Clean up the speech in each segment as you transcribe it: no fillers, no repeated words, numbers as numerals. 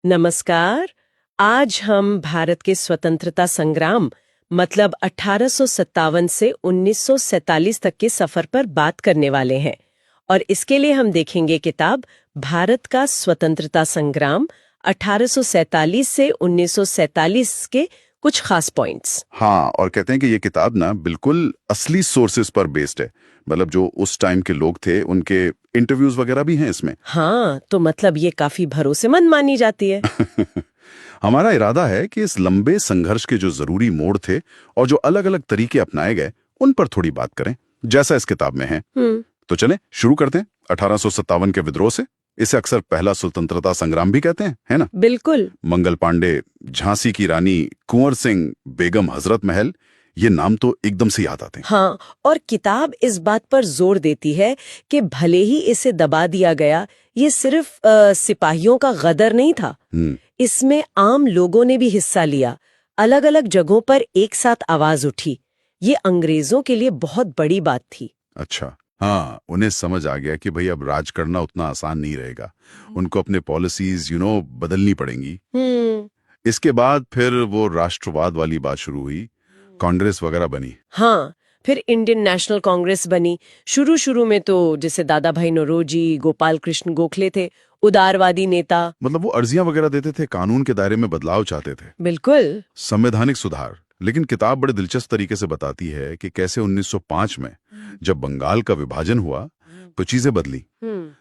नमस्कार। आज हम भारत के स्वतंत्रता संग्राम मतलब 1857 से 1947 तक के सफर पर बात करने वाले हैं और इसके लिए हम देखेंगे किताब भारत का स्वतंत्रता संग्राम 1847 से 1947 के कुछ खास पॉइंट्स। हाँ, और कहते हैं कि ये किताब ना बिल्कुल असली सोर्सेज पर बेस्ड है। मतलब जो उस टाइम के लोग थे उनके इंटरव्यूज वगैरह भी हैं इसमें। हाँ, तो मतलब ये काफी भरोसेमंद मानी जाती है। हमारा इरादा है कि इस लंबे संघर्ष के जो जरूरी मोड़ थे और जो अलग अलग तरीके अपनाए गए उन पर थोड़ी बात करें, जैसा इस किताब में है। तो चलें शुरू करते हैं 1857 के विद्रोह से। इसे अक्सर पहला स्वतंत्रता संग्राम भी कहते हैं, है ना? बिल्कुल। मंगल पांडे, झांसी की रानी, कुंवर सिंह, बेगम हजरत महल, ये नाम तो एकदम से याद आते हैं। हाँ, और किताब इस बात पर जोर देती है कि भले ही इसे दबा दिया गया, ये सिर्फ सिपाहियों का गदर नहीं था। इसमें आम लोगों ने भी हिस्सा लिया। अलग अलग जगहों पर एक साथ आवाज उठी। ये अंग्रेजों के लिए बहुत बड़ी बात थी। अच्छा, हाँ, उन्हें समझ आ गया कि भाई अब राज करना उतना आसान नहीं रहेगा। उनको अपने पॉलिसीज बदलनी पड़ेंगी। इसके बाद फिर वो राष्ट्रवाद वाली बात शुरू हुई, कांग्रेस वगैरह बनी। हाँ, फिर इंडियन नेशनल कांग्रेस बनी। शुरू में तो जैसे दादा भाई नौरोजी, गोपाल कृष्ण गोखले थे, उदारवादी नेता। मतलब वो अर्जियां वगैरह देते थे, कानून के दायरे में बदलाव चाहते थे। बिल्कुल। संवैधानिक सुधार। लेकिन किताब बड़े दिलचस्प तरीके से बताती है कि कैसे 1905 में जब बंगाल का विभाजन हुआ तो चीजें बदली।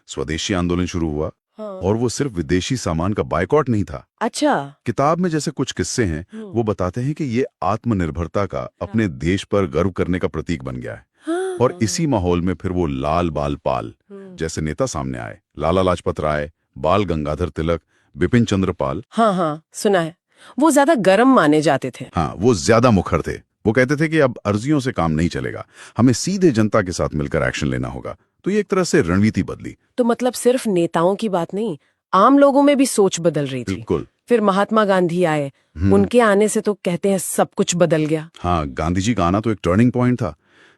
स्वदेशी आंदोलन शुरू हुआ। हाँ। और वो सिर्फ विदेशी सामान का बायकॉट नहीं था। अच्छा। किताब में जैसे कुछ किस्से हैं वो बताते हैं कि ये आत्मनिर्भरता का, अपने देश पर गर्व करने का प्रतीक बन गया है। हाँ। और इसी माहौल में फिर वो लाल बाल पाल जैसे नेता सामने आए। लाला लाजपत राय, बाल गंगाधर तिलक, बिपिन चंद्र पाल। हाँ, सुना है। वो ज्यादा गर्म माने जाते थे। हाँ, वो ज्यादा मुखर थे। वो कहते थे कि अब अर्जियों से काम नहीं चलेगा, हमें सीधे जनता के साथ मिलकर एक्शन लेना होगा। तो ये एक तरह से रणनीति बदली। तो मतलब सिर्फ नेताओं की बात नहीं, आम लोगों में भी सोच बदल रही थी। बिल्कुल। फिर महात्मा गांधी आए। उनके आने से तो कहते हैं सब कुछ बदल गया। हाँ, गांधी जी का आना तो एक टर्निंग पॉइंट था।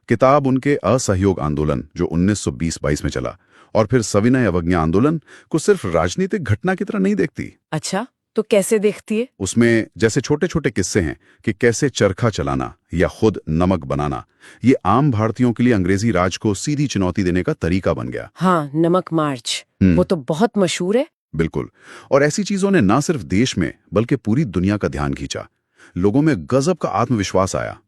किताब उनके असहयोग आंदोलन जो 1920-22 में चला और फिर सविनय अवज्ञा आंदोलन को सिर्फ राजनीतिक घटना की तरह नहीं देखती। अच्छा, तो कैसे देखती है? उसमें जैसे छोटे छोटे किस्से हैं कि कैसे चरखा चलाना या खुद नमक बनाना, ये आम भारतीयों के लिए अंग्रेजी राज को सीधी चुनौती देने का तरीका बन गया। हाँ, नमक मार्च, वो तो बहुत मशहूर है। बिल्कुल। और ऐसी चीजों ने न सिर्फ देश में बल्कि पूरी दुनिया का ध्यान खींचा। लोगों में गजब का आत्मविश्वास आया।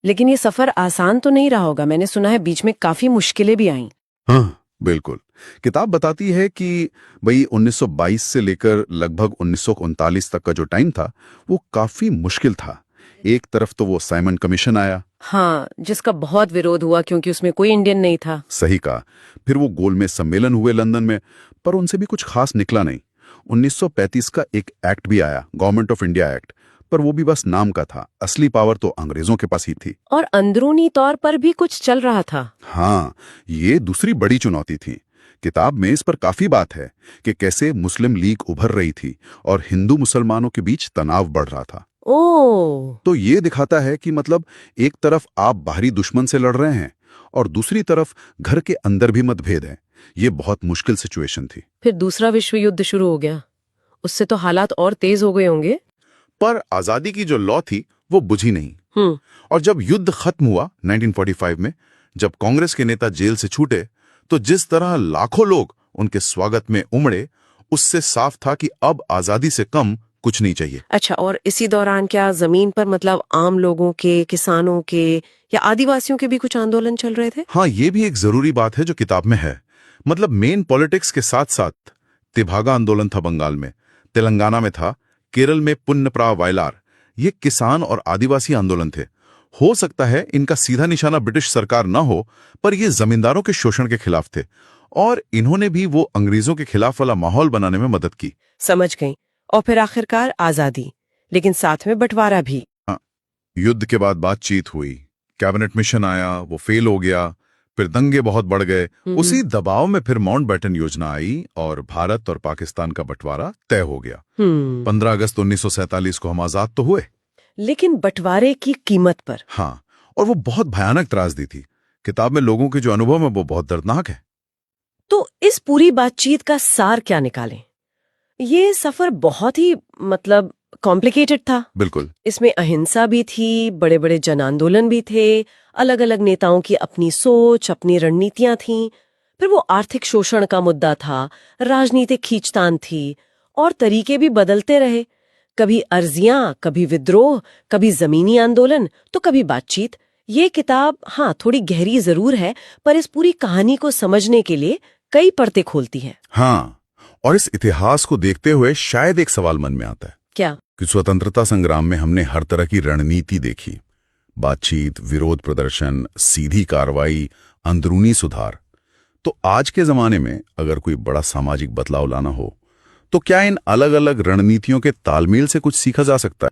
लेकिन ये सफर आसान तो नहीं रहा होगा, मैंने सुना है बीच में काफी मुश्किलें भी आईं। हाँ, बिल्कुल। किताब बताती है कि भाई 1922 से लेकर लगभग 1939 तक का जो टाइम था वो काफी मुश्किल था। एक तरफ तो वो साइमन कमीशन आया। हाँ, जिसका बहुत विरोध हुआ क्योंकि उसमें कोई इंडियन नहीं था। सही कहा। फिर वो गोलमेज सम्मेलन हुए लंदन में, पर उनसे भी कुछ खास निकला नहीं। 1935 का एक एक्ट भी आया, गवर्नमेंट ऑफ इंडिया एक्ट, पर वो भी बस नाम का था। असली पावर तो अंग्रेजों के पास ही थी। और अंदरूनी तौर पर भी कुछ चल रहा था। हाँ, ये दूसरी बड़ी चुनौती थी। किताब में इस पर काफी बात है कि कैसे मुस्लिम लीग उभर रही थी और हिंदू मुसलमानों के बीच तनाव बढ़ रहा था। ओह। तो ये दिखाता है कि मतलब एक तरफ आप बाहरी दुश्मन से लड़ रहे हैं और दूसरी तरफ घर के अंदर भी मतभेद है। ये बहुत मुश्किल सिचुएशन थी। फिर दूसरा विश्व युद्ध शुरू हो गया, उससे तो हालात और तेज हो गए होंगे। पर आजादी की जो लौ थी वो बुझी नहीं। और जब युद्ध खत्म हुआ 1945 में, जब कांग्रेस के नेता जेल से छूटे, तो जिस तरह लाखों लोग उनके स्वागत में उमड़े, उससे साफ था कि अब आजादी से कम कुछ नहीं चाहिए। अच्छा, और इसी दौरान क्या जमीन पर मतलब आम लोगों के, किसानों के या आदिवासियों के भी कुछ आंदोलन चल रहे थे? हाँ, ये भी एक जरूरी बात है जो किताब में है। मतलब मेन पॉलिटिक्स के साथ साथ तिभागा आंदोलन था बंगाल में, तेलंगाना में था, केरल में पुन्नप्रा वायलार। ये किसान और आदिवासी आंदोलन थे। हो सकता है इनका सीधा निशाना ब्रिटिश सरकार न हो, पर ये जमींदारों के शोषण के खिलाफ थे और इन्होंने भी वो अंग्रेजों के खिलाफ वाला माहौल बनाने में मदद की। समझ गई। और फिर आखिरकार आजादी, लेकिन साथ में बंटवारा भी। हाँ, युद्ध के बाद बातचीत हुई, कैबिनेट मिशन आया, वो फेल हो गया, फिर दंगे बहुत बढ़ गए। उसी दबाव में फिर माउंटबेटन योजना आई और भारत और पाकिस्तान का बंटवारा तय हो गया। 15 अगस्त 1947 को हम आजाद तो हुए, लेकिन बंटवारे की कीमत पर। हाँ, और वो बहुत भयानक त्रासदी थी। किताब में लोगों के जो अनुभव है वो बहुत दर्दनाक है। तो इस पूरी बातचीत का सार क्या निकालें? ये सफर बहुत ही कॉम्प्लिकेटेड था। बिल्कुल। इसमें अहिंसा भी थी, बड़े बड़े जन आंदोलन भी थे, अलग अलग नेताओं की अपनी सोच, अपनी रणनीतियां थीं। फिर वो आर्थिक शोषण का मुद्दा था, राजनीतिक खींचतान थी, और तरीके भी बदलते रहे। कभी अर्जियां, कभी विद्रोह, कभी जमीनी आंदोलन, तो कभी बातचीत। ये किताब थोड़ी गहरी जरूर है, पर इस पूरी कहानी को समझने के लिए कई परतें खोलती है। हाँ, और इस इतिहास को देखते हुए शायद एक सवाल मन में आता है क्या? कि स्वतंत्रता संग्राम में हमने हर तरह की रणनीति देखी, बातचीत, विरोध प्रदर्शन, सीधी कार्रवाई, अंदरूनी सुधार। तो आज के जमाने में अगर कोई बड़ा सामाजिक बदलाव लाना हो, तो क्या इन अलग अलग रणनीतियों के तालमेल से कुछ सीखा जा सकता है?